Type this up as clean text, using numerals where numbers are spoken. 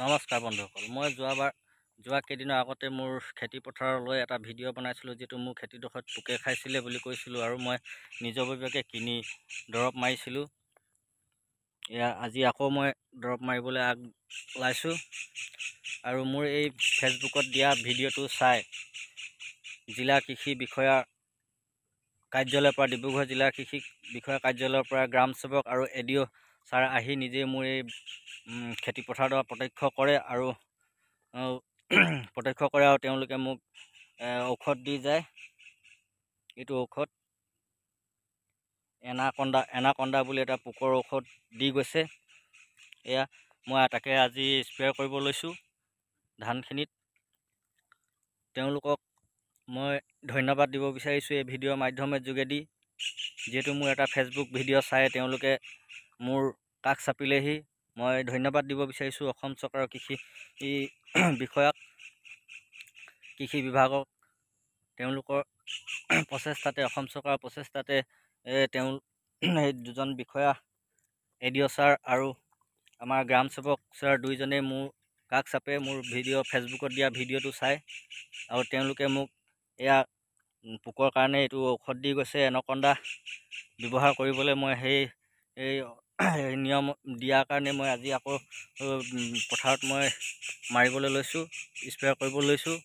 নমস্কাৰ বন্ধুসকল, মই যোৱা কেইদিনৰ আগতে মোৰ খেতি পথাৰলৈ এটা ভিডিঅ' বনাইছিলোঁ, যিটো মোৰ খেতিডোখৰত পোকে খাইছিলে বুলি কৈছিলোঁ আৰু মই নিজাববীয়াকৈ কিনি দৰৱ মাৰিছিলোঁ। আজি আকৌ মই দৰৱ মাৰিবলৈ আগলাইছোঁ আৰু মোৰ এই ফেচবুকত দিয়া ভিডিঅ'টো চাই জিলা কৃষি বিষয়া কাৰ্যালয়ৰ পৰা, ডিব্ৰুগড় জিলাৰ কৃষি বিষয়া কাৰ্যালয়ৰ পৰা গ্ৰাম সেৱক আৰু এডিঅ' ছাৰ আহি নিজে মোৰ এই খেতি পথাৰডৰা প্ৰত্যক্ষ কৰে আৰু তেওঁলোকে মোক ঔষধ দি যায়। এইটো ঔষধ এনাকণ্ডা বুলি এটা পোকৰ ঔষধ দি গৈছে। মই তাকে আজি স্প্ৰে কৰিব লৈছোঁ ধানখিনিত। তেওঁলোকক মই ধন্যবাদ দিব বিচাৰিছোঁ এই ভিডিঅ'ৰ মাধ্যমৰ যোগেদি, যিহেতু মোৰ এটা ফেচবুক ভিডিঅ' চাই তেওঁলোকে মোৰ কাষ চাপিলেহি। মই ধন্যবাদ দিব বিচাৰিছোঁ অসম চৰকাৰৰ কৃষি বিষয়াক, কৃষি বিভাগক। তেওঁলোকৰ প্ৰচেষ্টাতে, অসম চৰকাৰৰ প্ৰচেষ্টাতে এই দুজন বিষয়া, এডিঅ' ছাৰ আৰু আমাৰ গ্ৰাম সেৱক ছাৰ দুইজনেই মোৰ কাষ চাপে মোৰ ফেচবুকত দিয়া ভিডিঅ'টো চাই, আৰু তেওঁলোকে মোক পোকৰ কাৰণে এইটো ঔষধ দি গৈছে এনাকণ্ডা ব্যৱহাৰ কৰিবলৈ। মই সেই নিয়ম দিয়াৰ কাৰণে মই আজি আকৌ পথাৰত মই মাৰিবলৈ লৈছোঁ, স্প্ৰে কৰিব লৈছোঁ।